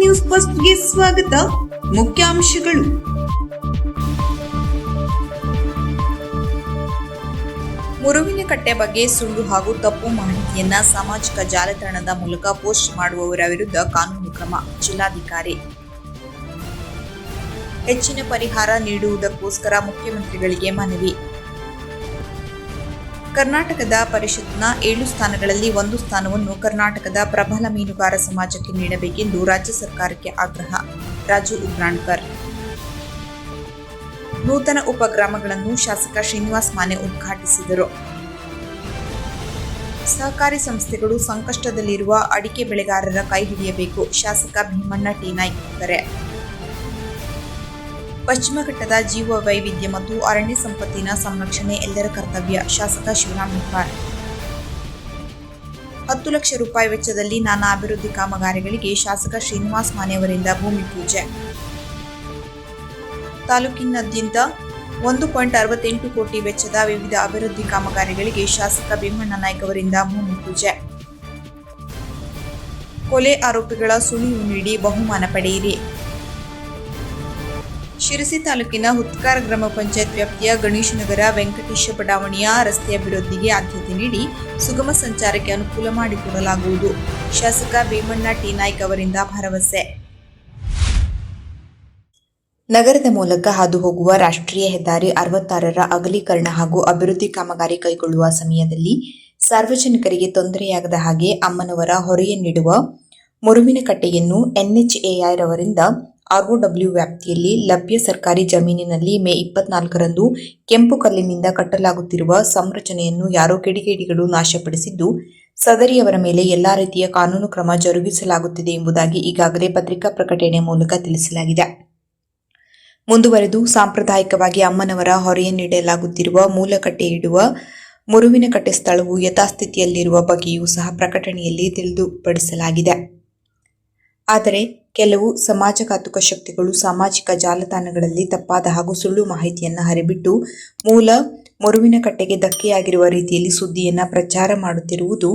News ಫಸ್ಟ್ಗೆ ಸ್ವಾಗತ. ಮುಖ್ಯಾಂಶಗಳು. ಮುರುವಿನಕಟ್ಟೆ ಬಗ್ಗೆ ಸುಳ್ಳು ಹಾಗೂ ತಪ್ಪು ಮಾಹಿತಿಯನ್ನ ಸಾಮಾಜಿಕ ಜಾಲತಾಣದ ಮೂಲಕ ಪೋಸ್ಟ್ ಮಾಡುವವರ ವಿರುದ್ಧ ಕಾನೂನು ಕ್ರಮ. ಜಿಲ್ಲಾಧಿಕಾರಿ. ಹೆಚ್ಚಿನ ಪರಿಹಾರ ನೀಡುವುದಕ್ಕೋಸ್ಕರ ಮುಖ್ಯಮಂತ್ರಿಗಳಿಗೆ ಮನವಿ. ಕರ್ನಾಟಕದ ಪರಿಷತ್ನ 7 ಸ್ಥಾನಗಳಲ್ಲಿ 1 ಸ್ಥಾನವನ್ನು ಕರ್ನಾಟಕದ ಪ್ರಬಲ ಮೀನುಗಾರ ಸಮಾಜಕ್ಕೆ ನೀಡಬೇಕೆಂದು ರಾಜ್ಯ ಸರ್ಕಾರಕ್ಕೆ ಆಗ್ರಹ. ರಾಜು ಉಗ್ರಾಣ್ಕರ್. ನೂತನ ಉಪಗ್ರಾಮಗಳನ್ನು ಶಾಸಕ ಶ್ರೀನಿವಾಸ್ ಮಾನೆ ಉದ್ಘಾಟಿಸಿದರು. ಸಹಕಾರಿ ಸಂಸ್ಥೆಗಳು ಸಂಕಷ್ಟದಲ್ಲಿರುವ ಅಡಿಕೆ ಬೆಳೆಗಾರರ ಕೈ ಹಿಡಿಯಬೇಕು. ಶಾಸಕ ಭೀಮಣ್ಣ ಟಿ ನಾಯ್ಕ ಕರೆ. ಪಶ್ಚಿಮ ಘಟ್ಟದ ಜೀವ ವೈವಿಧ್ಯ ಮತ್ತು ಅರಣ್ಯ ಸಂಪತ್ತಿನ ಸಂರಕ್ಷಣೆ ಎಲ್ಲರ ಕರ್ತವ್ಯ. ಶಾಸಕ ಶಿವರಾಮ್ ಹೆಬ್ಬಾರ್. 10 ಲಕ್ಷ ರೂಪಾಯಿ ವೆಚ್ಚದಲ್ಲಿ ನಾನಾ ಅಭಿವೃದ್ಧಿ ಕಾಮಗಾರಿಗಳಿಗೆ ಶಾಸಕ ಶ್ರೀನಿವಾಸ್ ಮಾನೆ ಅವರಿಂದ ಭೂಮಿ ಪೂಜೆ. ತಾಲೂಕಿನಾದ್ಯಂತ 1.68 ಕೋಟಿ ವೆಚ್ಚದ ವಿವಿಧ ಅಭಿವೃದ್ಧಿ ಕಾಮಗಾರಿಗಳಿಗೆ ಶಾಸಕ ಭೀಮಣ್ಣ ನಾಯ್ಕ ಅವರಿಂದ ಭೂಮಿ ಪೂಜೆ. ಕೊಲೆ ಆರೋಪಿಗಳ ಸುಳಿವು ನೀಡಿ ಬಹುಮಾನ ಪಡೆಯಿರಿ. ಶಿರಸಿ ತಾಲೂಕಿನ ಹುತ್ಕಾರ ಗ್ರಾಮ ಪಂಚಾಯತ್ ವ್ಯಾಪ್ತಿಯ ಗಣೇಶನಗರ ವೆಂಕಟೇಶ ಬಡಾವಣೆಯ ರಸ್ತೆ ಅಭಿವೃದ್ಧಿಗೆ ಆದ್ಯತೆ ನೀಡಿ ಸುಗಮ ಸಂಚಾರಕ್ಕೆ ಅನುಕೂಲ ಮಾಡಿಕೊಡಲಾಗುವುದು. ಶಾಸಕ ಭೀಮಣ್ಣ ಟಿ ನಾಯ್ಕ ಅವರಿಂದ ಭರವಸೆ. ನಗರದ ಮೂಲಕ ಹಾದು ಹೋಗುವ ರಾಷ್ಟ್ರೀಯ ಹೆದ್ದಾರಿ 66ರ ಅಗಲೀಕರಣ ಹಾಗೂ ಅಭಿವೃದ್ಧಿ ಕಾಮಗಾರಿ ಕೈಗೊಳ್ಳುವ ಸಮಯದಲ್ಲಿ ಸಾರ್ವಜನಿಕರಿಗೆ ತೊಂದರೆಯಾಗದ ಹಾಗೆ ಅಮ್ಮನವರ ಹೊರೆಯನ್ನಿಡುವ ಮುರುವಿನಕಟ್ಟೆಯನ್ನು NHAI ರವರಿಂದ ROW ವ್ಯಾಪ್ತಿಯಲ್ಲಿ ಲಭ್ಯ ಸರ್ಕಾರಿ ಜಮೀನಿನಲ್ಲಿ ಮೇ 24ರಂದು ಕೆಂಪು ಕಲ್ಲಿನಿಂದ ಕಟ್ಟಲಾಗುತ್ತಿರುವ ಸಂರಚನೆಯನ್ನು ಯಾರೋ ಕಿಡಿಗೇಡಿಗಳು ನಾಶಪಡಿಸಿದ್ದು, ಸದರಿಯವರ ಮೇಲೆ ಎಲ್ಲಾ ರೀತಿಯ ಕಾನೂನು ಕ್ರಮ ಜರುಗಿಸಲಾಗುತ್ತಿದೆ ಎಂಬುದಾಗಿ ಈಗಾಗಲೇ ಪತ್ರಿಕಾ ಪ್ರಕಟಣೆ ಮೂಲಕ ತಿಳಿಸಲಾಗಿದೆ. ಮುಂದುವರೆದು ಸಾಂಪ್ರದಾಯಿಕವಾಗಿ ಅಮ್ಮನವರ ಹೊರೆಯನ್ನಿಡಲಾಗುತ್ತಿರುವ ಮೂಲಕಟ್ಟೆ ಇಡುವ ಮುರುವಿನಕಟ್ಟೆ ಸ್ಥಳವು ಯಥಾಸ್ಥಿತಿಯಲ್ಲಿರುವ ಬಗ್ಗೆಯೂ ಸಹ ಪ್ರಕಟಣೆಯಲ್ಲಿ ತಿಳಿದುಪಡಿಸಲಾಗಿದೆ. ಆದರೆ ಕೆಲವು ಸಮಾಜಘಾತುಕ ಶಕ್ತಿಗಳು ಸಾಮಾಜಿಕ ಜಾಲತಾಣಗಳಲ್ಲಿ ತಪ್ಪಾದ ಹಾಗೂ ಸುಳ್ಳು ಮಾಹಿತಿಯನ್ನು ಹರಿಬಿಟ್ಟು ಮೂಲ ಮುರುವಿನಕಟ್ಟೆಗೆ ಧಕ್ಕೆಯಾಗಿರುವ ರೀತಿಯಲ್ಲಿ ಸುದ್ದಿಯನ್ನು ಪ್ರಚಾರ ಮಾಡುತ್ತಿರುವುದು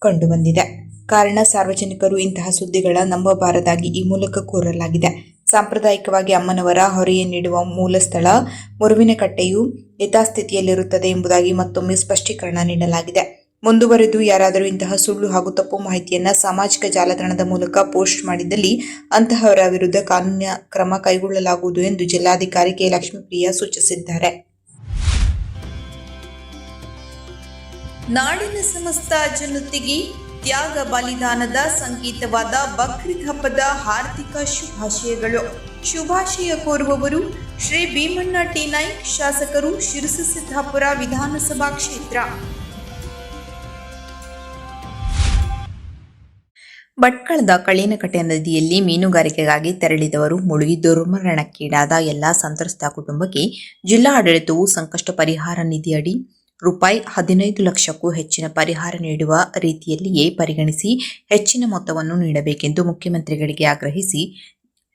ಕಂಡುಬಂದಿದೆ. ಕಾರಣ ಸಾರ್ವಜನಿಕರು ಇಂತಹ ಸುದ್ದಿಗಳ ನಂಬಬಾರದಾಗಿ ಈ ಮೂಲಕ ಕೋರಲಾಗಿದೆ. ಸಾಂಪ್ರದಾಯಿಕವಾಗಿ ಅಮ್ಮನವರ ಹೊರೆಯನ್ನಿಡುವ ಮೂಲ ಸ್ಥಳ ಮುರುವಿನಕಟ್ಟೆಯು ಯಥಾಸ್ಥಿತಿಯಲ್ಲಿರುತ್ತದೆ ಎಂಬುದಾಗಿ ಮತ್ತೊಮ್ಮೆ ಸ್ಪಷ್ಟೀಕರಣ ನೀಡಲಾಗಿದೆ. ಮುಂದುವರೆದು ಯಾರಾದರೂ ಇಂತಹ ಸುಳ್ಳು ಹಾಗೂ ತಪ್ಪು ಮಾಹಿತಿಯನ್ನು ಸಾಮಾಜಿಕ ಜಾಲತಾಣದ ಮೂಲಕ ಪೋಸ್ಟ್ ಮಾಡಿದ್ದಲ್ಲಿ ಅಂತಹವರ ವಿರುದ್ಧ ಕಾನೂನಿನ ಕ್ರಮ ಕೈಗೊಳ್ಳಲಾಗುವುದು ಎಂದು ಜಿಲ್ಲಾಧಿಕಾರಿ ಕೆ. ಲಕ್ಷ್ಮೀಪ್ರಿಯಾ ಸೂಚಿಸಿದ್ದಾರೆ. ನಾಡಿನ ಸಮಸ್ತ ಜನತೆಗೆ ತ್ಯಾಗ ಬಲಿದಾನದ ಸಂಕೇತವಾದ ಬಕ್ರೀದ್ ಹಬ್ಬದ ಹಾರ್ದಿಕ ಶುಭಾಶಯಗಳು. ಶುಭಾಶಯ ಕೋರುವವರು ಶ್ರೀ ಭೀಮಣ್ಣ ಟಿ ನಾಯ್ಕ, ಶಾಸಕರು, ಶಿರಸಿ ಸಿದ್ದಾಪುರ ವಿಧಾನಸಭಾ ಕ್ಷೇತ್ರ. ಭಟ್ಕಳದ ಕಳೇನಕಟ್ಟೆ ನದಿಯಲ್ಲಿ ಮೀನುಗಾರಿಕೆಗಾಗಿ ತೆರಳಿದವರು ಮುಳುಗಿ ದುರ್ಮರಣಕ್ಕೀಡಾದ ಎಲ್ಲಾ ಸಂತ್ರಸ್ತ ಕುಟುಂಬಕ್ಕೆ ಜಿಲ್ಲಾ ಆಡಳಿತವು ಸಂಕಷ್ಟ ಪರಿಹಾರ ನಿಧಿಯಡಿ ರೂಪಾಯಿ 15 ಲಕ್ಷಕ್ಕೂ ಹೆಚ್ಚಿನ ಪರಿಹಾರ ನೀಡುವ ರೀತಿಯಲ್ಲಿಯೇ ಪರಿಗಣಿಸಿ ಹೆಚ್ಚಿನ ಮೊತ್ತವನ್ನು ನೀಡಬೇಕೆಂದು ಮುಖ್ಯಮಂತ್ರಿಗಳಿಗೆ ಆಗ್ರಹಿಸಿ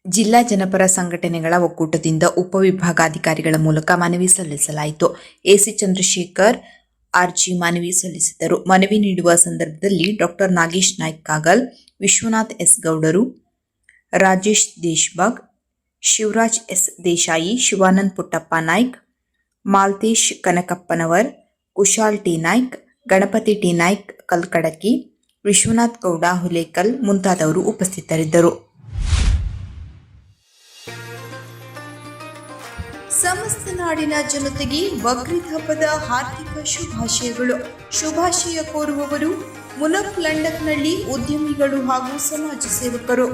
ಜಿಲ್ಲಾ ಜನಪರ ಸಂಘಟನೆಗಳ ಒಕ್ಕೂಟದಿಂದ ಉಪವಿಭಾಗಾಧಿಕಾರಿಗಳ ಮೂಲಕ ಮನವಿ ಸಲ್ಲಿಸಲಾಯಿತು. ಎಸಿ ಚಂದ್ರಶೇಖರ್ ಆರ್ಜಿ ಮನವಿ ಸಲ್ಲಿಸಿದರು. ಮನವಿ ನೀಡುವ ಸಂದರ್ಭದಲ್ಲಿ ಡಾಕ್ಟರ್ ನಾಗೇಶ್ ನಾಯ್ಕ ಕಾಗಲ್, ವಿಶ್ವನಾಥ್ ಎಸ್ ಗೌಡರು, Rajesh Deshbag, Shivaraj S Desai, Shivanand Puttappa Naik, Malthesh Kanakappanavar, Kushal T Naik, Ganapathi T Naik Kalkadaki, Vishwanath Gowda Hulekal ಮುಂತಾದವರು ಉಪಸ್ಥಿತರಿದ್ದರು. ಸಮಸ್ತ ನಾಡಿನ ಜನತೆಗೆ ಬಕ್ರೀದ್ ಹಬ್ಬದ ಹಾರ್ದಿಕ ಶುಭಾಶಯಗಳು. ಶುಭಾಶಯ ಕೋರುವವರು ಮುನಫ್ ಲಂಡನ್ನಲ್ಲಿ ಉದ್ಯಮಿಗಳು ಹಾಗೂ ಸಮಾಜ ಸೇವಕರು.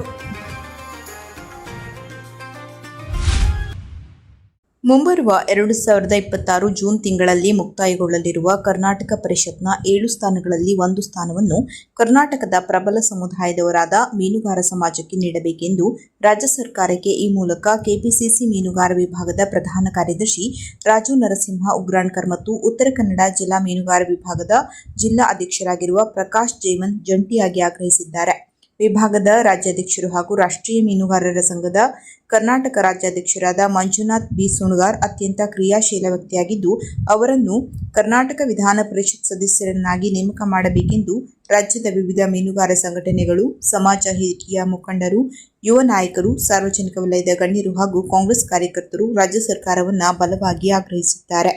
ಮುಂಬರುವ 2026 ಜೂನ್ ತಿಂಗಳಲ್ಲಿ ಮುಕ್ತಾಯಗೊಳ್ಳಲಿರುವ ಕರ್ನಾಟಕ ಪರಿಷತ್ನ 7 ಸ್ಥಾನಗಳಲ್ಲಿ 1 ಸ್ಥಾನವನ್ನು ಕರ್ನಾಟಕದ ಪ್ರಬಲ ಸಮುದಾಯದವರಾದ ಮೀನುಗಾರ ಸಮಾಜಕ್ಕೆ ನೀಡಬೇಕೆಂದು ರಾಜ್ಯ ಸರ್ಕಾರಕ್ಕೆ ಈ ಮೂಲಕ ಕೆಪಿಸಿಸಿ ಮೀನುಗಾರ ವಿಭಾಗದ ಪ್ರಧಾನ ಕಾರ್ಯದರ್ಶಿ ರಾಜು ನರಸಿಂಹ ಉಗ್ರಾಣ್ಕರ್ ಮತ್ತು ಉತ್ತರ ಕನ್ನಡ ಜಿಲ್ಲಾ ಮೀನುಗಾರ ವಿಭಾಗದ ಜಿಲ್ಲಾ ಅಧ್ಯಕ್ಷರಾಗಿರುವ ಪ್ರಕಾಶ್ ಜೈಮಂತ್ ಜಂಟಿಯಾಗಿ ಆಗ್ರಹಿಸಿದ್ದಾರೆ. ವಿಭಾಗದ ರಾಜ್ಯಾಧ್ಯಕ್ಷರು ಹಾಗೂ ರಾಷ್ಟ್ರೀಯ ಮೀನುಗಾರರ ಸಂಘದ ಕರ್ನಾಟಕ ರಾಜ್ಯಾಧ್ಯಕ್ಷರಾದ ಮಂಜುನಾಥ್ ಬಿ ಸುಣಗಾರ್ ಅತ್ಯಂತ ಕ್ರಿಯಾಶೀಲ ವ್ಯಕ್ತಿಯಾಗಿದ್ದು, ಅವರನ್ನು ಕರ್ನಾಟಕ ವಿಧಾನ ಪರಿಷತ್ ಸದಸ್ಯರನ್ನಾಗಿ ನೇಮಕ ಮಾಡಬೇಕೆಂದು ರಾಜ್ಯದ ವಿವಿಧ ಮೀನುಗಾರ ಸಂಘಟನೆಗಳು, ಸಮಾಜ ಹಿರಿಯ ಮುಖಂಡರು, ಯುವ ನಾಯಕರು, ಸಾರ್ವಜನಿಕ ವಲಯದ ಗಣ್ಯರು ಹಾಗೂ ಕಾಂಗ್ರೆಸ್ ಕಾರ್ಯಕರ್ತರು ರಾಜ್ಯ ಸರ್ಕಾರವನ್ನು ಬಲವಾಗಿ ಆಗ್ರಹಿಸಿದ್ದಾರೆ.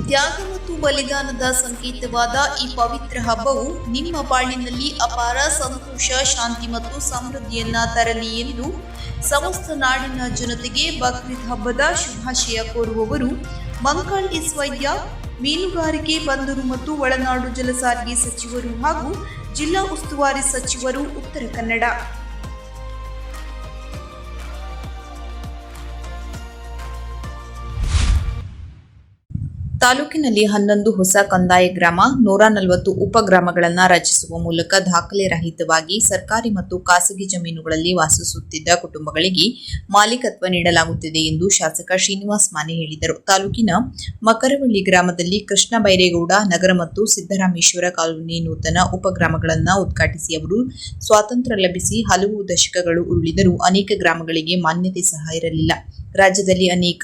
ತ್ಯಾಗ ಮತ್ತು ಬಲಿದಾನದ ಸಂಕೇತವಾದ ಈ ಪವಿತ್ರ ಹಬ್ಬವು ನಿಮ್ಮ ಬಾಳಿನಲ್ಲಿ ಅಪಾರ ಸಂತೋಷ, ಶಾಂತಿ ಮತ್ತು ಸಮೃದ್ಧಿಯನ್ನ ತರಲಿ ಎಂದು ಸಮಸ್ತ ನಾಡಿನ ಜನತೆಗೆ ಬಕ್ರೀದ್ ಹಬ್ಬದ ಶುಭಾಶಯ ಕೋರುವವರು ಮಂಕಾಳ್ ಎಸ್ ವೈದ್ಯ, ಮೀನುಗಾರಿಕೆ, ಬಂದರು ಮತ್ತು ಒಳನಾಡು ಜಲಸಾರಿಗೆ ಸಚಿವರು ಹಾಗೂ ಜಿಲ್ಲಾ ಉಸ್ತುವಾರಿ ಸಚಿವರು, ಉತ್ತರ ಕನ್ನಡ. ತಾಲೂಕಿನಲ್ಲಿ 11 ಹೊಸ ಕಂದಾಯ ಗ್ರಾಮ, 140 ಉಪಗ್ರಾಮಗಳನ್ನು ರಚಿಸುವ ಮೂಲಕ ದಾಖಲೆ ರಹಿತವಾಗಿ ಸರ್ಕಾರಿ ಮತ್ತು ಖಾಸಗಿ ಜಮೀನುಗಳಲ್ಲಿ ವಾಸಿಸುತ್ತಿದ್ದ ಕುಟುಂಬಗಳಿಗೆ ಮಾಲೀಕತ್ವ ನೀಡಲಾಗುತ್ತಿದೆ ಎಂದು ಶಾಸಕ ಶ್ರೀನಿವಾಸ್ ಮಾನೆ ಹೇಳಿದರು. ತಾಲೂಕಿನ ಮಕರವಳ್ಳಿ ಗ್ರಾಮದಲ್ಲಿ ಕೃಷ್ಣ ಬೈರೇಗೌಡ ನಗರ ಮತ್ತು ಸಿದ್ದರಾಮೇಶ್ವರ ಕಾಲೋನಿ ನೂತನ ಉಪಗ್ರಾಮಗಳನ್ನು ಉದ್ಘಾಟಿಸಿ ಅವರು, ಸ್ವಾತಂತ್ರ್ಯ ಲಭಿಸಿ ಹಲವು ದಶಕಗಳು ಉರುಳಿದರೂ ಅನೇಕ ಗ್ರಾಮಗಳಿಗೆ ಮಾನ್ಯತೆ ಸಹ ಇರಲಿಲ್ಲ. ರಾಜ್ಯದಲ್ಲಿ ಅನೇಕ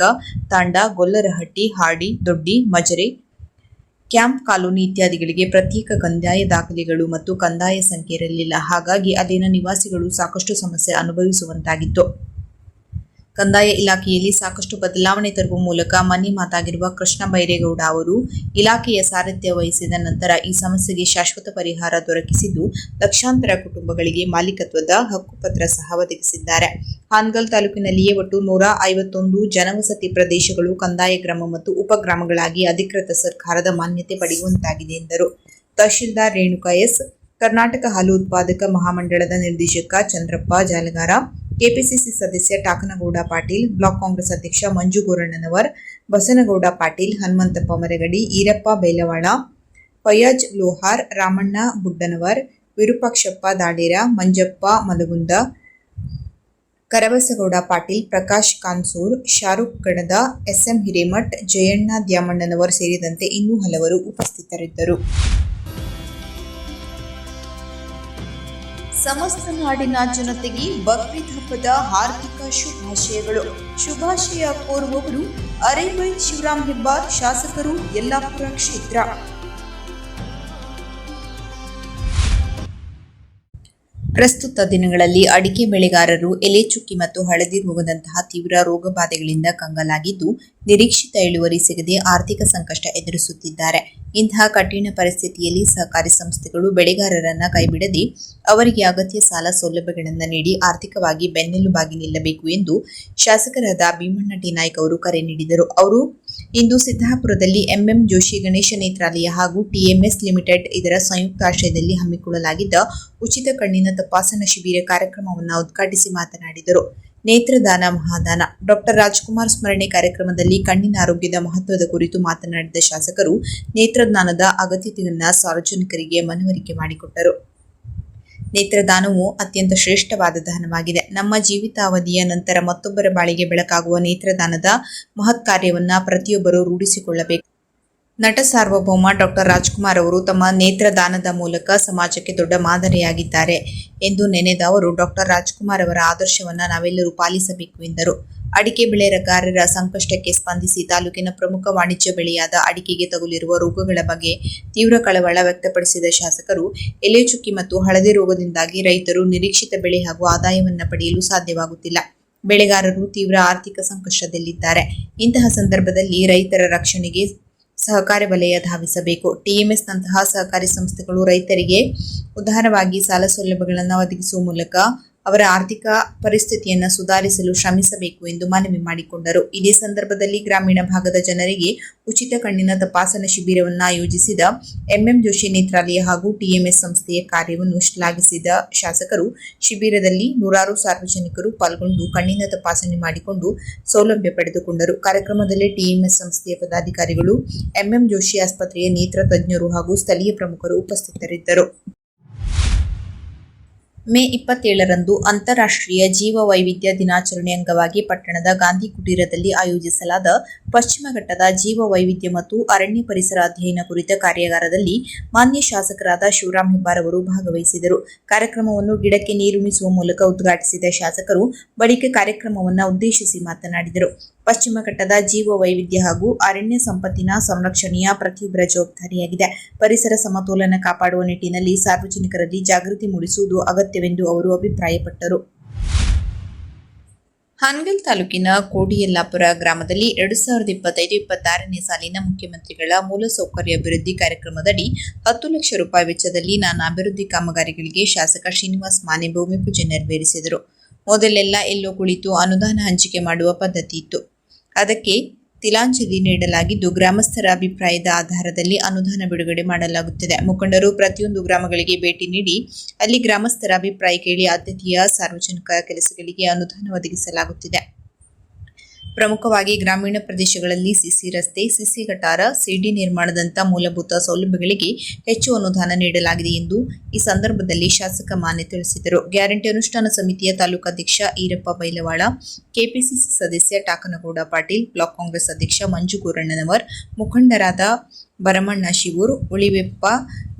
ತಾಂಡ, ಗೊಲ್ಲರಹಟ್ಟಿ, ಹಾಡಿ, ದೊಡ್ಡಿ, ಮಜರೆ, ಕ್ಯಾಂಪ್ ಕಾಲೋನಿ ಇತ್ಯಾದಿಗಳಿಗೆ ಪ್ರತ್ಯೇಕ ಕಂದಾಯ ದಾಖಲೆಗಳು ಮತ್ತು ಕಂದಾಯ ಸಂಖ್ಯೆ ಇರಲಿಲ್ಲ. ಹಾಗಾಗಿ ಅಲ್ಲಿನ ನಿವಾಸಿಗಳು ಸಾಕಷ್ಟು ಸಮಸ್ಯೆ ಅನುಭವಿಸುವಂತಾಗಿತ್ತು. ಕಂದಾಯ ಇಲಾಖೆಯಲ್ಲಿ ಸಾಕಷ್ಟು ಬದಲಾವಣೆ ತರುವ ಮೂಲಕ ಮನೆ ಮಾತಾಗಿರುವ ಕೃಷ್ಣ ಬೈರೇಗೌಡ ಅವರು ಇಲಾಖೆಯ ಸಾರಥ್ಯ ವಹಿಸಿದ ನಂತರ ಈ ಸಮಸ್ಯೆಗೆ ಶಾಶ್ವತ ಪರಿಹಾರ ದೊರಕಿಸಿದ್ದು, ಲಕ್ಷಾಂತರ ಕುಟುಂಬಗಳಿಗೆ ಮಾಲೀಕತ್ವದ ಹಕ್ಕುಪತ್ರ ಸಹ ಒದಗಿಸಿದ್ದಾರೆ. ಹಾನಗಲ್ ತಾಲೂಕಿನಲ್ಲಿಯೇ ಒಟ್ಟು 151 ಜನವಸತಿ ಪ್ರದೇಶಗಳು ಕಂದಾಯ ಗ್ರಾಮ ಮತ್ತು ಉಪಗ್ರಾಮಗಳಾಗಿ ಅಧಿಕೃತ ಸರ್ಕಾರದ ಮಾನ್ಯತೆ ಪಡೆಯುವಂತಾಗಿದೆ ಎಂದರು. ತಹಶೀಲ್ದಾರ್ ರೇಣುಕಾ ಎಸ್, ಕರ್ನಾಟಕ ಹಾಲು ಉತ್ಪಾದಕ ಮಹಾಮಂಡಳದ ನಿರ್ದೇಶಕ ಚಂದ್ರಪ್ಪ ಜಾಲಗಾರ, ಕೆಪಿಸಿಸಿ ಸದಸ್ಯ ಟಾಕನಗೌಡ ಪಾಟೀಲ್, ಬ್ಲಾಕ್ ಕಾಂಗ್ರೆಸ್ ಅಧ್ಯಕ್ಷ ಮಂಜು ಗೋರಣ್ಣನವರ್, ಬಸನಗೌಡ ಪಾಟೀಲ್, ಹನುಮಂತಪ್ಪ ಮರಗಡಿ, ಈರಪ್ಪ ಬೇಲವಾಳ, ಫಯಾಜ್ ಲೋಹಾರ್, ರಾಮಣ್ಣ ಬುಡ್ಡನವರ್, ವಿರೂಪಾಕ್ಷಪ್ಪ ದಾಡೇರ, ಮಂಜಪ್ಪ ಮಲಗುಂದ, ಕರಬಸಗೌಡ ಪಾಟೀಲ್, ಪ್ರಕಾಶ್ ಕಾನ್ಸೂರ್, ಶಾರುಖ್ ಗಡದ, ಎಸ್ಎಂ ಹಿರೇಮಠ್, ಜಯಣ್ಣ ದ್ಯಾಮಣ್ಣನವರ್ ಸೇರಿದಂತೆ ಇನ್ನೂ ಹಲವರು ಉಪಸ್ಥಿತರಿದ್ದರು. ಸಮಸ್ತ ನಾಡಿನ ಜನತೆಗೆ ಬಕ್ರೀದ್ ಹಬ್ಬದ ಹಾರ್ದಿಕ ಶುಭಾಶಯಗಳು. ಶುಭಾಶಯ ಕೋರುವವರು ಅರೇಬೈ ಶಿವರಾಮ್ ಹೆಬ್ಬಾರ್, ಶಾಸಕರು, ಯಲ್ಲಾಪುರ ಕ್ಷೇತ್ರ. ಪ್ರಸ್ತುತ ದಿನಗಳಲ್ಲಿ ಅಡಿಕೆ ಬೆಳೆಗಾರರು ಎಲೆ ಚುಕ್ಕಿ ಮತ್ತು ಹಳದಿ ರೋಗದಂತಹ ತೀವ್ರ ರೋಗಬಾಧೆಗಳಿಂದ ಕಂಗಾಲಾಗಿದ್ದು, ನಿರೀಕ್ಷಿತ ಇಳುವರಿ ಸಿಗದೆ ಆರ್ಥಿಕ ಸಂಕಷ್ಟ ಎದುರಿಸುತ್ತಿದ್ದಾರೆ. ಇಂತಹ ಕಠಿಣ ಪರಿಸ್ಥಿತಿಯಲ್ಲಿ ಸಹಕಾರಿ ಸಂಸ್ಥೆಗಳು ಬೆಳೆಗಾರರನ್ನ ಕೈಬಿಡದೆ ಅವರಿಗೆ ಅಗತ್ಯ ಸಾಲ ಸೌಲಭ್ಯಗಳನ್ನು ನೀಡಿ ಆರ್ಥಿಕವಾಗಿ ಬೆನ್ನೆಲುಬಾಗಿ ನಿಲ್ಲಬೇಕು ಎಂದು ಶಾಸಕರಾದ ಭೀಮಣ್ಣ ಟಿ ನಾಯ್ಕ ಅವರು ಕರೆ ನೀಡಿದರು. ಅವರು ಇಂದು ಸಿದ್ದಾಪುರದಲ್ಲಿ ಎಂಎಂ ಜೋಶಿ ಗಣೇಶ ನೇತ್ರಾಲಯ ಹಾಗೂ ಟಿಎಂಎಸ್ ಲಿಮಿಟೆಡ್ ಇದರ ಸಂಯುಕ್ತಾಶ್ರಯದಲ್ಲಿ ಹಮ್ಮಿಕೊಳ್ಳಲಾಗಿದ್ದ ಉಚಿತ ಕಣ್ಣಿನ ತಪಾಸಣಾ ಶಿಬಿರ ಕಾರ್ಯಕ್ರಮವನ್ನು ಉದ್ಘಾಟಿಸಿ ಮಾತನಾಡಿದರು. ನೇತ್ರದಾನ ಮಹಾದಾನ. ಡಾಕ್ಟರ್ ರಾಜ್ಕುಮಾರ್ ಸ್ಮರಣೆ ಕಾರ್ಯಕ್ರಮದಲ್ಲಿ ಕಣ್ಣಿನ ಆರೋಗ್ಯದ ಮಹತ್ವದ ಕುರಿತು ಮಾತನಾಡಿದ ಶಾಸಕರು ನೇತ್ರದಾನದ ಅಗತ್ಯತೆಯನ್ನು ಸಾರ್ವಜನಿಕರಿಗೆ ಮನವರಿಕೆ ಮಾಡಿಕೊಟ್ಟರು. ನೇತ್ರದಾನವು ಅತ್ಯಂತ ಶ್ರೇಷ್ಠವಾದ ದಾನವಾಗಿದೆ. ನಮ್ಮ ಜೀವಿತಾವಧಿಯ ನಂತರ ಮತ್ತೊಬ್ಬರ ಬಾಳಿಗೆ ಬೆಳಕಾಗುವ ನೇತ್ರದಾನದ ಮಹತ್ ಕಾರ್ಯವನ್ನು ಪ್ರತಿಯೊಬ್ಬರೂ ರೂಢಿಸಿಕೊಳ್ಳಬೇಕು. ನಟ ಸಾರ್ವಭೌಮ ಡಾಕ್ಟರ್ ರಾಜ್ಕುಮಾರ್ ಅವರು ತಮ್ಮ ನೇತ್ರದಾನದ ಮೂಲಕ ಸಮಾಜಕ್ಕೆ ದೊಡ್ಡ ಮಾದರಿಯಾಗಿದ್ದಾರೆ ಎಂದು ನೆನೆದ ಅವರು, ಡಾಕ್ಟರ್ ರಾಜ್ಕುಮಾರ್ ಅವರ ಆದರ್ಶವನ್ನು ನಾವೆಲ್ಲರೂ ಪಾಲಿಸಬೇಕು ಎಂದರು. ಅಡಿಕೆ ಬೆಳೆಗಾರರ ಸಂಕಷ್ಟಕ್ಕೆ ಸ್ಪಂದಿಸಿ ತಾಲೂಕಿನ ಪ್ರಮುಖ ವಾಣಿಜ್ಯ ಬೆಳೆಯಾದ ಅಡಿಕೆಗೆ ತಗುಲಿರುವ ರೋಗಗಳ ಬಗ್ಗೆ ತೀವ್ರ ಕಳವಳ ವ್ಯಕ್ತಪಡಿಸಿದ ಶಾಸಕರು, ಎಲೆ ಚುಕ್ಕಿ ಮತ್ತು ಹಳದಿ ರೋಗದಿಂದಾಗಿ ರೈತರು ನಿರೀಕ್ಷಿತ ಬೆಳೆ ಹಾಗೂ ಆದಾಯವನ್ನು ಪಡೆಯಲು ಸಾಧ್ಯವಾಗುತ್ತಿಲ್ಲ. ಬೆಳೆಗಾರರು ತೀವ್ರ ಆರ್ಥಿಕ ಸಂಕಷ್ಟದಲ್ಲಿದ್ದಾರೆ. ಇಂತಹ ಸಂದರ್ಭದಲ್ಲಿ ರೈತರ ರಕ್ಷಣೆಗೆ ಸಹಕಾರಿ ವಲಯ ಧಾವಿಸಬೇಕು. ಟಿಎಂಎಸ್ನಂತಹ ಸಹಕಾರಿ ಸಂಸ್ಥೆಗಳು ರೈತರಿಗೆ ಉದಾರವಾಗಿ ಸಾಲ ಸೌಲಭ್ಯಗಳನ್ನು ಒದಗಿಸುವ ಮೂಲಕ ಅವರ ಆರ್ಥಿಕ ಪರಿಸ್ಥಿತಿಯನ್ನು ಸುಧಾರಿಸಲು ಶ್ರಮಿಸಬೇಕು ಎಂದು ಮನವಿ ಮಾಡಿಕೊಂಡರು. ಇದೇ ಸಂದರ್ಭದಲ್ಲಿ ಗ್ರಾಮೀಣ ಭಾಗದ ಜನರಿಗೆ ಉಚಿತ ಕಣ್ಣಿನ ತಪಾಸಣಾ ಶಿಬಿರವನ್ನು ಆಯೋಜಿಸಿದ ಎಂಎಂ ಜೋಶಿ ನೇತ್ರಾಲಯ ಹಾಗೂ ಟಿಎಂಎಸ್ ಸಂಸ್ಥೆಯ ಕಾರ್ಯವನ್ನು ಶ್ಲಾಘಿಸಿದ ಶಾಸಕರು, ಶಿಬಿರದಲ್ಲಿ ನೂರಾರು ಸಾರ್ವಜನಿಕರು ಪಾಲ್ಗೊಂಡು ಕಣ್ಣಿನ ತಪಾಸಣೆ ಮಾಡಿಕೊಂಡು ಸೌಲಭ್ಯ ಪಡೆದುಕೊಂಡರು. ಕಾರ್ಯಕ್ರಮದಲ್ಲಿ ಟಿಎಂಎಸ್ ಸಂಸ್ಥೆಯ ಪದಾಧಿಕಾರಿಗಳು, ಎಂಎಂ ಜೋಶಿ ಆಸ್ಪತ್ರೆಯ ನೇತ್ರ ತಜ್ಞರು ಹಾಗೂ ಸ್ಥಳೀಯ ಪ್ರಮುಖರು ಉಪಸ್ಥಿತರಿದ್ದರು. ಮೇ 27ರಂದು ಅಂತಾರಾಷ್ಟ್ರೀಯ ಜೀವ ವೈವಿಧ್ಯ ದಿನಾಚರಣೆ ಅಂಗವಾಗಿ ಪಟ್ಟಣದ ಗಾಂಧಿ ಕುಟೀರದಲ್ಲಿ ಆಯೋಜಿಸಲಾದ ಪಶ್ಚಿಮ ಘಟ್ಟದ ಜೀವ ವೈವಿಧ್ಯ ಮತ್ತು ಅರಣ್ಯ ಪರಿಸರ ಅಧ್ಯಯನ ಕುರಿತ ಕಾರ್ಯಾಗಾರದಲ್ಲಿ ಮಾನ್ಯ ಶಾಸಕರಾದ ಶಿವರಾಂ ಹೆಬ್ಬಾರ್ ಅವರು ಭಾಗವಹಿಸಿದರು. ಕಾರ್ಯಕ್ರಮವನ್ನು ಗಿಡಕ್ಕೆ ನೀರುಣಿಸುವ ಮೂಲಕ ಉದ್ಘಾಟಿಸಿದ ಶಾಸಕರು ಬಳಿಕ ಕಾರ್ಯಕ್ರಮವನ್ನು ಉದ್ದೇಶಿಸಿ ಮಾತನಾಡಿದರು. ಪಶ್ಚಿಮ ಘಟ್ಟದ ಜೀವ ವೈವಿಧ್ಯ ಹಾಗೂ ಅರಣ್ಯ ಸಂಪತ್ತಿನ ಸಂರಕ್ಷಣೆಯ ಪ್ರತಿಯೊಬ್ಬರ ಜವಾಬ್ದಾರಿಯಾಗಿದೆ. ಪರಿಸರ ಸಮತೋಲನ ಕಾಪಾಡುವ ನಿಟ್ಟಿನಲ್ಲಿ ಸಾರ್ವಜನಿಕರಲ್ಲಿ ಜಾಗೃತಿ ಮೂಡಿಸುವುದು ಅಗತ್ಯವೆಂದು ಅವರು ಅಭಿಪ್ರಾಯಪಟ್ಟರು. ಹಾನಗಲ್ ತಾಲೂಕಿನ ಕೋಡಿಯಲ್ಲಾಪುರ ಗ್ರಾಮದಲ್ಲಿ 2025-26ನೇ ಸಾಲಿನ ಮುಖ್ಯಮಂತ್ರಿಗಳ ಮೂಲಸೌಕರ್ಯ ಅಭಿವೃದ್ಧಿ ಕಾರ್ಯಕ್ರಮದಡಿ 10 ಲಕ್ಷ ರೂಪಾಯಿ ವೆಚ್ಚದಲ್ಲಿ ನಾನಾ ಅಭಿವೃದ್ಧಿ ಕಾಮಗಾರಿಗಳಿಗೆ ಶಾಸಕ ಶ್ರೀನಿವಾಸ್ ಮಾನೆ ಭೂಮಿ ಪೂಜೆ ನೆರವೇರಿಸಿದರು. ಮೊದಲೆಲ್ಲ ಎಲ್ಲೋ ಕುಳಿತು ಅನುದಾನ ಹಂಚಿಕೆ ಮಾಡುವ ಪದ್ಧತಿ ಇತ್ತು. ಅದಕ್ಕೆ ತಿಲಾಂಜಲಿ ನೀಡಲಾಗಿದ್ದು, ಗ್ರಾಮಸ್ಥರ ಅಭಿಪ್ರಾಯದ ಆಧಾರದಲ್ಲಿ ಅನುದಾನ ಬಿಡುಗಡೆ ಮಾಡಲಾಗುತ್ತದೆ. ಮುಖಂಡರು ಪ್ರತಿಯೊಂದು ಗ್ರಾಮಗಳಿಗೆ ಭೇಟಿ ನೀಡಿ ಅಲ್ಲಿ ಗ್ರಾಮಸ್ಥರ ಅಭಿಪ್ರಾಯ ಕೇಳಿ ಆದ್ಯತೆಯ ಸಾರ್ವಜನಿಕ ಕೆಲಸಗಳಿಗೆ ಅನುದಾನ ಒದಗಿಸಲಾಗುತ್ತಿದೆ. ಪ್ರಮುಖವಾಗಿ ಗ್ರಾಮೀಣ ಪ್ರದೇಶಗಳಲ್ಲಿ ಸಿಸಿ ರಸ್ತೆ, ಸಿಸಿ ಗಟಾರ, ಸಿಡಿ ನಿರ್ಮಾಣದಂಥ ಮೂಲಭೂತ ಸೌಲಭ್ಯಗಳಿಗೆ ಹೆಚ್ಚು ಅನುದಾನ ನೀಡಲಾಗಿದೆ ಎಂದು ಈ ಸಂದರ್ಭದಲ್ಲಿ ಶಾಸಕ ಮಾನೆ ತಿಳಿಸಿದರು. ಗ್ಯಾರಂಟಿ ಅನುಷ್ಠಾನ ಸಮಿತಿಯ ತಾಲೂಕಾಧ್ಯಕ್ಷ ಈರಪ್ಪ ಬೈಲವಾಳ, ಕೆಪಿಸಿಸಿ ಸದಸ್ಯ ಟಾಕನಗೌಡ ಪಾಟೀಲ್, ಬ್ಲಾಕ್ ಕಾಂಗ್ರೆಸ್ ಅಧ್ಯಕ್ಷ ಮಂಜು ಗೋರಣ್ಣನವರ್, ಮುಖಂಡರಾದ ಭರಮಣ್ಣ ಶಿವೂರ್, ಉಳಿವೆಪ್ಪ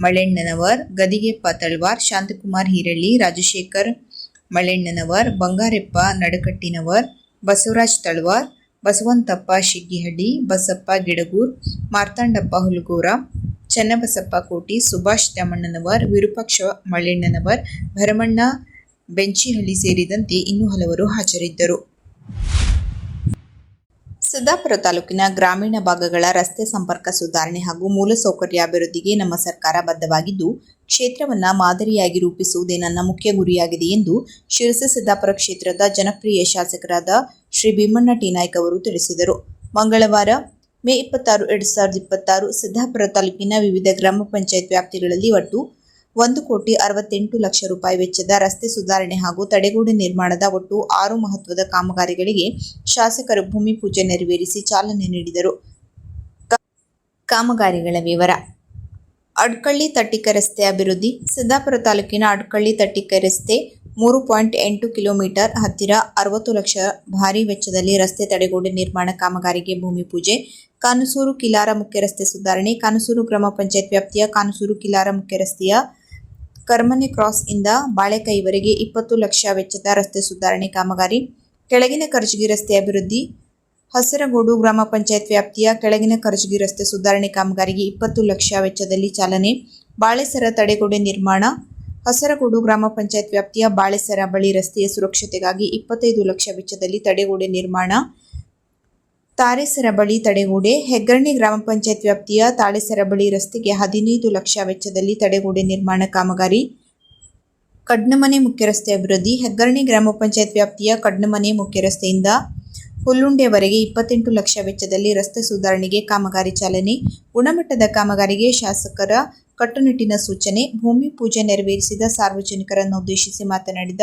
ಮಳೆಣ್ಣನವರ್, ಗದಿಗೆಪ್ಪ ತಳವಾರ್, ಶಾಂತಕುಮಾರ್ ಹೀರಳ್ಳಿ, ರಾಜಶೇಖರ್ ಮಳೆಣ್ಣನವರ್, ಬಂಗಾರೆಪ್ಪ ನಡಕಟ್ಟಿನವರ್, ಬಸವರಾಜ್ ತಳವಾರ್, ಬಸವಂತಪ್ಪ ಶಿಗ್ಗಿಹಳ್ಳಿ, ಬಸಪ್ಪ ಗಿಡಗೂರ್, ಮಾರ್ತಾಂಡಪ್ಪ ಹುಲಗೂರ, ಚನ್ನಬಸಪ್ಪ ಕೋಟಿ, ಸುಭಾಷ್ ದ್ಯಾಮಣ್ಣನವರ್, ವಿರೂಪಾಕ್ಷ ಮಳೆಣ್ಣನವರ್, ಭರಮಣ್ಣ ಬೆಂಚಿಹಳ್ಳಿ ಸೇರಿದಂತೆ ಇನ್ನೂ ಹಲವರು ಹಾಜರಿದ್ದರು. ಸಿದ್ದಾಪುರ ತಾಲೂಕಿನ ಗ್ರಾಮೀಣ ಭಾಗಗಳ ರಸ್ತೆ ಸಂಪರ್ಕ ಸುಧಾರಣೆ ಹಾಗೂ ಮೂಲಸೌಕರ್ಯ ಅಭಿವೃದ್ಧಿಗೆ ನಮ್ಮ ಸರ್ಕಾರ ಬದ್ಧವಾಗಿದ್ದು, ಕ್ಷೇತ್ರವನ್ನು ಮಾದರಿಯಾಗಿ ರೂಪಿಸುವುದೇ ನನ್ನ ಮುಖ್ಯ ಗುರಿಯಾಗಿದೆ ಎಂದು ಶಿರಸಿ ಸಿದ್ದಾಪುರ ಕ್ಷೇತ್ರದ ಜನಪ್ರಿಯ ಶಾಸಕರಾದ ಶ್ರೀ ಭೀಮಣ್ಣ ಟಿ ನಾಯ್ಕ ಅವರು ತಿಳಿಸಿದರು. ಮಂಗಳವಾರ ಮೇ 26, 2026 ಸಿದ್ದಾಪುರ ತಾಲೂಕಿನ ವಿವಿಧ ಗ್ರಾಮ ಪಂಚಾಯತ್ ವ್ಯಾಪ್ತಿಗಳಲ್ಲಿ ಒಟ್ಟು 1,68 ಲಕ್ಷ ರೂಪಾಯಿ ವೆಚ್ಚದ ರಸ್ತೆ ಸುಧಾರಣೆ ಹಾಗೂ ತಡೆಗೋಡೆ ನಿರ್ಮಾಣದ ಒಟ್ಟು 6 ಮಹತ್ವದ ಕಾಮಗಾರಿಗಳಿಗೆ ಶಾಸಕರು ಭೂಮಿ ಪೂಜೆ ನೆರವೇರಿಸಿ ಚಾಲನೆ ನೀಡಿದರು. ಕಾಮಗಾರಿಗಳ ವಿವರ: ಅಡ್ಕಳ್ಳಿ ತಟ್ಟಿಕ ರಸ್ತೆ ಅಭಿವೃದ್ಧಿ. ಸಿದ್ದಾಪುರ ತಾಲೂಕಿನ ಅಡ್ಕಳ್ಳಿ ತಟ್ಟಿಕ ರಸ್ತೆ 3.8 ಕಿಲೋಮೀಟರ್ ಹತ್ತಿರ 60 ಲಕ್ಷ ಭಾರಿ ವೆಚ್ಚದಲ್ಲಿ ರಸ್ತೆ ತಡೆಗೋಡೆ ನಿರ್ಮಾಣ ಕಾಮಗಾರಿಗೆ ಭೂಮಿ ಪೂಜೆ. ಕಾನುಸೂರು ಕಿಲಾರ ಮುಖ್ಯ ರಸ್ತೆ ಸುಧಾರಣೆ. ಕಾನುಸೂರು ಗ್ರಾಮ ಪಂಚಾಯತ್ ವ್ಯಾಪ್ತಿಯ ಕಾನುಸೂರು ಕಿಲಾರ ಮುಖ್ಯ ರಸ್ತೆಯ ಕರ್ಮನೆ ಕ್ರಾಸ್ ಇಂದ ಬಾಳೆಕೈವರೆಗೆ 20 ಲಕ್ಷ ವೆಚ್ಚದ ರಸ್ತೆ ಸುಧಾರಣೆ ಕಾಮಗಾರಿ. ಕೆಳಗಿನ ಕರ್ಜಗಿ ರಸ್ತೆ ಅಭಿವೃದ್ಧಿ. ಹಸರಗೋಡು ಗ್ರಾಮ ಪಂಚಾಯತ್ ವ್ಯಾಪ್ತಿಯ ಕೆಳಗಿನ ಕರ್ಜಗಿ ರಸ್ತೆ ಸುಧಾರಣೆ ಕಾಮಗಾರಿಗೆ 20 ಲಕ್ಷ ವೆಚ್ಚದಲ್ಲಿ ಚಾಲನೆ. ಬಾಳೆಸರ ತಡೆಗೋಡೆ ನಿರ್ಮಾಣ. ಹಸರಗೋಡು ಗ್ರಾಮ ಪಂಚಾಯತ್ ವ್ಯಾಪ್ತಿಯ ಬಾಳೆಸರ ಬಳಿ ರಸ್ತೆಯ ಸುರಕ್ಷತೆಗಾಗಿ 25 ಲಕ್ಷ ವೆಚ್ಚದಲ್ಲಿ ತಡೆಗೋಡೆ ನಿರ್ಮಾಣ. ತಾರೇಸರ ಬಳಿ ತಡೆಗೋಡೆ. ಹೆಗ್ಗರ್ಣಿ ಗ್ರಾಮ ಪಂಚಾಯತ್ ವ್ಯಾಪ್ತಿಯ ತಾಳೇಸರ ಬಳಿ ರಸ್ತೆಗೆ 15 ಲಕ್ಷ ವೆಚ್ಚದಲ್ಲಿ ತಡೆಗೋಡೆ ನಿರ್ಮಾಣ ಕಾಮಗಾರಿ. ಕಡ್ನಮನೆ ಮುಖ್ಯ ರಸ್ತೆ ಅಭಿವೃದ್ಧಿ. ಹೆಗ್ಗರ್ಣಿ ಗ್ರಾಮ ಪಂಚಾಯತ್ ವ್ಯಾಪ್ತಿಯ ಕಡ್ನಮನೆ ಮುಖ್ಯ ರಸ್ತೆಯಿಂದ ಹುಲ್ಲುಂಡೆವರೆಗೆ 28 ಲಕ್ಷ ವೆಚ್ಚದಲ್ಲಿ ರಸ್ತೆ ಸುಧಾರಣೆಗೆ ಕಾಮಗಾರಿ ಚಾಲನೆ. ಗುಣಮಟ್ಟದ ಕಾಮಗಾರಿಗೆ ಶಾಸಕರ ಕಟ್ಟುನಿಟ್ಟಿನ ಸೂಚನೆ. ಭೂಮಿ ಪೂಜೆ ನೆರವೇರಿಸಿದ ಸಾರ್ವಜನಿಕರನ್ನು ಉದ್ದೇಶಿಸಿ ಮಾತನಾಡಿದ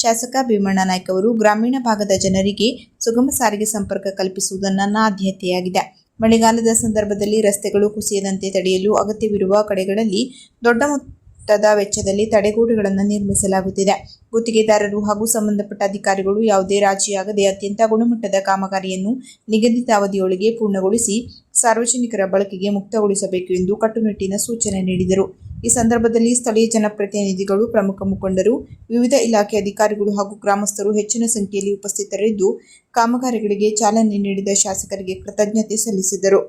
ಶಾಸಕ ಭೀಮಣ್ಣ ನಾಯ್ಕ ಅವರು, ಗ್ರಾಮೀಣ ಭಾಗದ ಜನರಿಗೆ ಸುಗಮ ಸಾರಿಗೆ ಸಂಪರ್ಕ ಕಲ್ಪಿಸುವುದು ನನ್ನ ಆದ್ಯತೆಯಾಗಿದೆ. ಮಳೆಗಾಲದ ಸಂದರ್ಭದಲ್ಲಿ ರಸ್ತೆಗಳು ಕುಸಿಯದಂತೆ ತಡೆಯಲು ಅಗತ್ಯವಿರುವ ಕಡೆಗಳಲ್ಲಿ ದೊಡ್ಡ ಮೊತ್ತದ ವೆಚ್ಚದಲ್ಲಿ ತಡೆಗೋಡೆಗಳನ್ನು ನಿರ್ಮಿಸಲಾಗುತ್ತಿದೆ. ಗುತ್ತಿಗೆದಾರರು ಹಾಗೂ ಸಂಬಂಧಪಟ್ಟ ಅಧಿಕಾರಿಗಳು ಯಾವುದೇ ರಾಜಿಯಾಗದೆ ಅತ್ಯಂತ ಗುಣಮಟ್ಟದ ಕಾಮಗಾರಿಯನ್ನು ನಿಗದಿತ ಅವಧಿಯೊಳಗೆ ಪೂರ್ಣಗೊಳಿಸಿ ಸಾರ್ವಜನಿಕರ ಬಳಕೆಗೆ ಮುಕ್ತಗೊಳಿಸಬೇಕು ಎಂದು ಕಟ್ಟುನಿಟ್ಟಿನ ಸೂಚನೆ ನೀಡಿದರು. ಈ ಸಂದರ್ಭದಲ್ಲಿ ಸ್ಥಳೀಯ ಜನಪ್ರತಿನಿಧಿಗಳು, ಪ್ರಮುಖ ಮುಖಂಡರು, ವಿವಿಧ ಇಲಾಖೆ ಅಧಿಕಾರಿಗಳು ಹಾಗೂ ಗ್ರಾಮಸ್ಥರು ಹೆಚ್ಚಿನ ಸಂಖ್ಯೆಯಲ್ಲಿ ಉಪಸ್ಥಿತರಿದ್ದು ಕಾಮಗಾರಿಗಳಿಗೆ ಚಾಲನೆ ನೀಡಿದ ಶಾಸಕರಿಗೆ ಕೃತಜ್ಞತೆ ಸಲ್ಲಿಸಿದರು.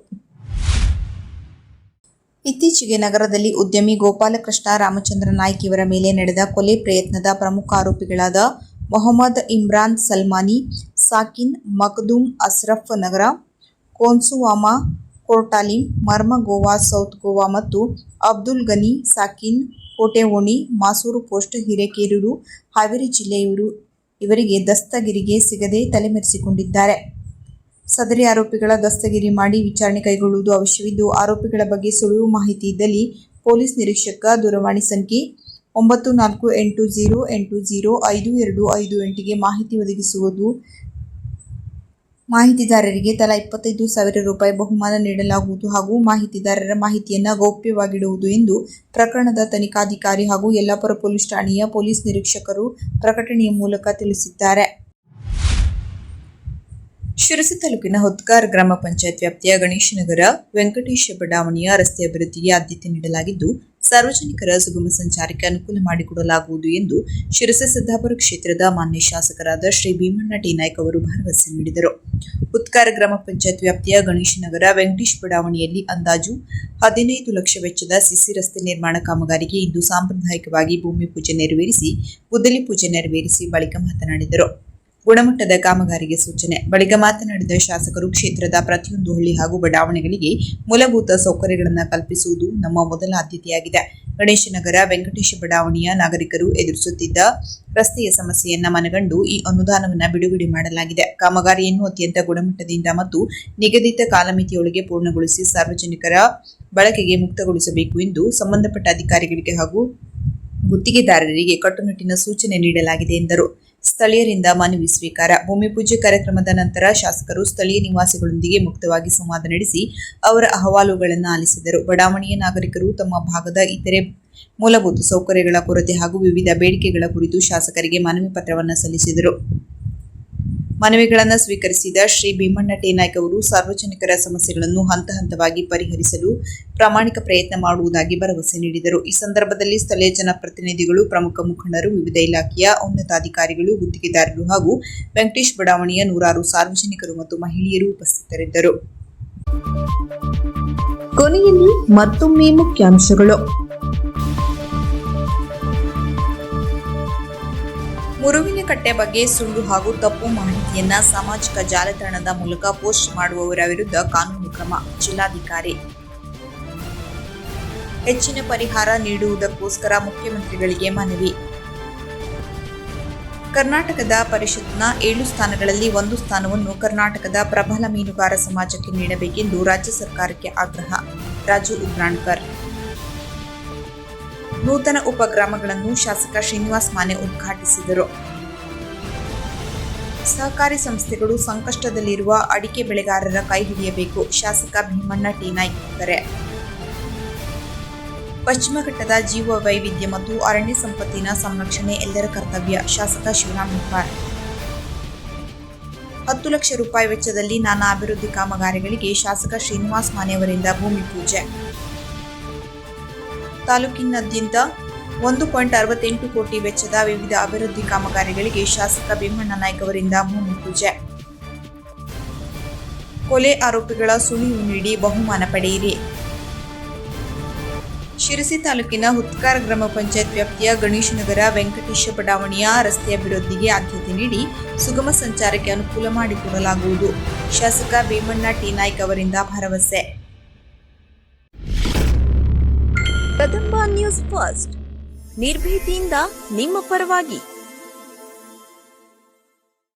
ಇತ್ತೀಚೆಗೆ ನಗರದಲ್ಲಿ ಉದ್ಯಮಿ ಗೋಪಾಲಕೃಷ್ಣ ರಾಮಚಂದ್ರ ನಾಯ್ಕ್ ಇವರ ಮೇಲೆ ನಡೆದ ಕೊಲೆ ಪ್ರಯತ್ನದ ಪ್ರಮುಖ ಆರೋಪಿಗಳಾದ ಮೊಹಮ್ಮದ್ ಇಮ್ರಾನ್ ಸಲ್ಮಾನಿ, ಸಾಕಿನ್ ಮಖದೂಮ್, ಅಸ್ರಫ್ ನಗರ, ಕೋನ್ಸುವಾಮಾ, ಕೋರ್ಟಾಲಿಂ, ಮರ್ಮ ಗೋವಾ, ಸೌತ್ ಗೋವಾ ಮತ್ತು ಅಬ್ದುಲ್ ಗನಿ, ಸಾಕಿನ್, ಕೋಟೆಓಣಿ, ಮಾಸೂರು ಪೋಸ್ಟ್, ಹಿರೇಕೆರೂರು, ಹಾವೇರಿ ಜಿಲ್ಲೆ ಇವರಿಗೆ ದಸ್ತಗಿರಿಗೆ ಸಿಗದೆ ತಲೆಮರೆಸಿಕೊಂಡಿದ್ದಾರೆ. ಸದರಿ ಆರೋಪಿಗಳ ದಸ್ತಗಿರಿ ಮಾಡಿ ವಿಚಾರಣೆ ಕೈಗೊಳ್ಳುವುದು ಅವಶ್ಯವಿದ್ದು, ಆರೋಪಿಗಳ ಬಗ್ಗೆ ಸುಳಿವು ಮಾಹಿತಿ ಇದ್ದಲ್ಲಿ ಪೊಲೀಸ್ ನಿರೀಕ್ಷಕ ದೂರವಾಣಿ ಸಂಖ್ಯೆ 9480805258ಗೆ ಮಾಹಿತಿ ಒದಗಿಸುವುದು ಮಾಹಿತಿದಾರರಿಗೆ ತಲಾ 25,000 ರೂಪಾಯಿ ಬಹುಮಾನ ನೀಡಲಾಗುವುದು ಹಾಗೂ ಮಾಹಿತಿದಾರರ ಮಾಹಿತಿಯನ್ನು ಗೌಪ್ಯವಾಗಿಡುವುದು ಎಂದು ಪ್ರಕರಣದ ತನಿಖಾಧಿಕಾರಿ ಹಾಗೂ ಯಲ್ಲಾಪುರ ಪೊಲೀಸ್ ಠಾಣೆಯ ಪೊಲೀಸ್ ನಿರೀಕ್ಷಕರು ಪ್ರಕಟಣೆಯ ಮೂಲಕ ತಿಳಿಸಿದ್ದಾರೆ. ಶಿರಸಿ ತಾಲೂಕಿನ ಹುತ್ಕಾರ್ ಗ್ರಾಮ ಪಂಚಾಯತ್ ವ್ಯಾಪ್ತಿಯ ಗಣೇಶನಗರ ವೆಂಕಟೇಶ ಬಡಾವಣೆಯ ರಸ್ತೆ ಅಭಿವೃದ್ಧಿಗೆ ಆದ್ಯತೆ ನೀಡಲಾಗಿದ್ದು, ಸಾರ್ವಜನಿಕರ ಸುಗಮ ಸಂಚಾರಕ್ಕೆ ಅನುಕೂಲ ಮಾಡಿಕೊಡಲಾಗುವುದು ಎಂದು ಶಿರಸಿ ಸಿದ್ದಾಪುರ ಕ್ಷೇತ್ರದ ಮಾನ್ಯ ಶಾಸಕರಾದ ಶ್ರೀ ಭೀಮಣ್ಣ ಟಿ ನಾಯ್ಕ ಅವರು ಭರವಸೆ ನೀಡಿದರು. ಹುತ್ಕಾರ್ ಗ್ರಾಮ ಪಂಚಾಯತ್ ವ್ಯಾಪ್ತಿಯ ಗಣೇಶನಗರ ವೆಂಕಟೇಶ್ ಬಡಾವಣೆಯಲ್ಲಿ ಅಂದಾಜು 15 ಲಕ್ಷ ವೆಚ್ಚದ ಸಿಸಿ ರಸ್ತೆ ನಿರ್ಮಾಣ ಕಾಮಗಾರಿಗೆ ಇಂದು ಸಾಂಪ್ರದಾಯಿಕವಾಗಿ ಭೂಮಿ ಪೂಜೆ ನೆರವೇರಿಸಿ ಗುದ್ದಲಿ ಪೂಜೆ ನೆರವೇರಿಸಿ ಬಳಿಕ ಮಾತನಾಡಿದರು. ಗುಣಮಟ್ಟದ ಕಾಮಗಾರಿಗೆ ಸೂಚನೆ. ಬಳಿಕ ಮಾತನಾಡಿದ ಶಾಸಕರು, ಕ್ಷೇತ್ರದ ಪ್ರತಿಯೊಂದು ಹಳ್ಳಿ ಹಾಗೂ ಬಡಾವಣೆಗಳಿಗೆ ಮೂಲಭೂತ ಸೌಕರ್ಯಗಳನ್ನು ಕಲ್ಪಿಸುವುದು ನಮ್ಮ ಮೊದಲ ಆದ್ಯತೆಯಾಗಿದೆ. ಗಣೇಶನಗರ ವೆಂಕಟೇಶ ಬಡಾವಣೆಯ ನಾಗರಿಕರು ಎದುರಿಸುತ್ತಿದ್ದ ರಸ್ತೆಯ ಸಮಸ್ಯೆಯನ್ನ ಮನಗಂಡು ಈ ಅನುದಾನವನ್ನು ಬಿಡುಗಡೆ ಮಾಡಲಾಗಿದೆ. ಕಾಮಗಾರಿಯನ್ನು ಅತ್ಯಂತ ಗುಣಮಟ್ಟದಿಂದ ಮತ್ತು ನಿಗದಿತ ಕಾಲಮಿತಿಯೊಳಗೆ ಪೂರ್ಣಗೊಳಿಸಿ ಸಾರ್ವಜನಿಕರ ಬಳಕೆಗೆ ಮುಕ್ತಗೊಳಿಸಬೇಕು ಎಂದು ಸಂಬಂಧಪಟ್ಟ ಅಧಿಕಾರಿಗಳಿಗೆ ಹಾಗೂ ಗುತ್ತಿಗೆದಾರರಿಗೆ ಕಟ್ಟುನಿಟ್ಟಿನ ಸೂಚನೆ ನೀಡಲಾಗಿದೆ ಎಂದರು. ಸ್ಥಳೀಯರಿಂದ ಮನವಿ ಸ್ವೀಕಾರ. ಭೂಮಿ ಪೂಜೆ ಕಾರ್ಯಕ್ರಮದ ನಂತರ ಶಾಸಕರು ಸ್ಥಳೀಯ ನಿವಾಸಿಗಳೊಂದಿಗೆ ಮುಕ್ತವಾಗಿ ಸಂವಾದ ನಡೆಸಿ ಅವರ ಅಹವಾಲುಗಳನ್ನು ಆಲಿಸಿದರು. ಬಡಾವಣೆಯ ನಾಗರಿಕರು ತಮ್ಮ ಭಾಗದ ಇತರೆ ಮೂಲಭೂತ ಸೌಕರ್ಯಗಳ ಕೊರತೆ ಹಾಗೂ ವಿವಿಧ ಬೇಡಿಕೆಗಳ ಕುರಿತು ಶಾಸಕರಿಗೆ ಮನವಿ ಪತ್ರವನ್ನು ಸಲ್ಲಿಸಿದರು. ಮನವಿಗಳನ್ನು ಸ್ವೀಕರಿಸಿದ ಶ್ರೀ ಭೀಮಣ್ಣ ಟಿ ನಾಯ್ಕ ಅವರು ಸಾರ್ವಜನಿಕರ ಸಮಸ್ಯೆಗಳನ್ನು ಹಂತ ಹಂತವಾಗಿ ಪರಿಹರಿಸಲು ಪ್ರಾಮಾಣಿಕ ಪ್ರಯತ್ನ ಮಾಡುವುದಾಗಿ ಭರವಸೆ ನೀಡಿದರು. ಈ ಸಂದರ್ಭದಲ್ಲಿ ಸ್ಥಳೀಯ ಜನಪ್ರತಿನಿಧಿಗಳು, ಪ್ರಮುಖ ಮುಖಂಡರು, ವಿವಿಧ ಇಲಾಖೆಯ ಉನ್ನತಾಧಿಕಾರಿಗಳು, ಗುತ್ತಿಗೆದಾರರು ಹಾಗೂ ವೆಂಕಟೇಶ್ ಬಡಾವಣೆಯ ನೂರಾರು ಸಾರ್ವಜನಿಕರು ಮತ್ತು ಮಹಿಳೆಯರು ಉಪಸ್ಥಿತರಿದ್ದರು. ಕೊನೆಯಲ್ಲಿ ಮತ್ತೊಮ್ಮೆ ಮುಖ್ಯಾಂಶಗಳು. ಮುರುವಿನಕಟ್ಟೆ ಬಗ್ಗೆ ಸುಳ್ಳು ಹಾಗೂ ತಪ್ಪು ಮಾಹಿತಿಯನ್ನ ಸಾಮಾಜಿಕ ಜಾಲತಾಣದ ಮೂಲಕ ಪೋಸ್ಟ್ ಮಾಡುವವರ ವಿರುದ್ಧ ಕಾನೂನು ಕ್ರಮ. ಜಿಲ್ಲಾಧಿಕಾರಿ. ಹೆಚ್ಚಿನ ಪರಿಹಾರ ನೀಡುವುದಕ್ಕೋಸ್ಕರ ಮುಖ್ಯಮಂತ್ರಿಗಳಿಗೆ ಮನವಿ. ಕರ್ನಾಟಕದ ಪರಿಷತ್ನ 7 ಸ್ಥಾನಗಳಲ್ಲಿ 1 ಸ್ಥಾನವನ್ನು ಕರ್ನಾಟಕದ ಪ್ರಬಲ ಮೀನುಗಾರ ಸಮಾಜಕ್ಕೆ ನೀಡಬೇಕೆಂದು ರಾಜ್ಯ ಸರ್ಕಾರಕ್ಕೆ ಆಗ್ರಹ. ರಾಜು ಉಗ್ರಾಣ್ಕರ್. ನೂತನ ಉಪಗ್ರಾಮಗಳನ್ನು ಶಾಸಕ ಶ್ರೀನಿವಾಸ್ ಮಾನೆ ಉದ್ಘಾಟಿಸಿದರು. ಸಹಕಾರಿ ಸಂಸ್ಥೆಗಳು ಸಂಕಷ್ಟದಲ್ಲಿರುವ ಅಡಿಕೆ ಬೆಳೆಗಾರರ ಕೈ ಹಿಡಿಯಬೇಕು. ಶಾಸಕ ಭೀಮಣ್ಣ ಟಿ ನಾಯ್ಕ ಕರೆ. ಪಶ್ಚಿಮ ಘಟ್ಟದ ಜೀವ ವೈವಿಧ್ಯ ಮತ್ತು ಅರಣ್ಯ ಸಂಪತ್ತಿನ ಸಂರಕ್ಷಣೆ ಎಲ್ಲರ ಕರ್ತವ್ಯ. ಶಾಸಕ ಶಿವರಾಮ್ ಹೆಬ್ಬಾರ್. 10 ಲಕ್ಷ ರೂಪಾಯಿ ವೆಚ್ಚದಲ್ಲಿ ನಾನಾ ಅಭಿವೃದ್ಧಿ ಕಾಮಗಾರಿಗಳಿಗೆ ಶಾಸಕ ಶ್ರೀನಿವಾಸ್ ಮಾನೆ ಅವರಿಂದ ಭೂಮಿ ಪೂಜೆ. ತಾಲೂಕಿನಾದ್ಯಂತ 1.68 ಕೋಟಿ ವೆಚ್ಚದ ವಿವಿಧ ಅಭಿವೃದ್ಧಿ ಕಾಮಗಾರಿಗಳಿಗೆ ಶಾಸಕ ಭೀಮಣ್ಣ ನಾಯ್ಕ ಅವರಿಂದ ಭೂಮಿ ಪೂಜೆ. ಕೊಲೆ ಆರೋಪಿಗಳ ಸುಳಿವು ನೀಡಿ ಬಹುಮಾನ ಪಡೆಯಿರಿ. ಶಿರಸಿ ತಾಲೂಕಿನ ಹುತ್ಕಾರ್ ಗ್ರಾಮ ಪಂಚಾಯತ್ ವ್ಯಾಪ್ತಿಯ ಗಣೇಶನಗರ ವೆಂಕಟೇಶ ಬಡಾವಣೆಯ ರಸ್ತೆ ಅಭಿವೃದ್ಧಿಗೆ ಆದ್ಯತೆ ನೀಡಿ ಸುಗಮ ಸಂಚಾರಕ್ಕೆ ಅನುಕೂಲ ಮಾಡಿಕೊಡಲಾಗುವುದು. ಶಾಸಕ ಭೀಮಣ್ಣ ಟಿ ನಾಯ್ಕ ಅವರಿಂದ ಭರವಸೆ. ಕದಂಬ ನ್ಯೂಸ್ ಫಸ್ಟ್, ನಿರ್ಭೀತಿಯಿಂದ ನಿಮ್ಮ ಪರವಾಗಿ.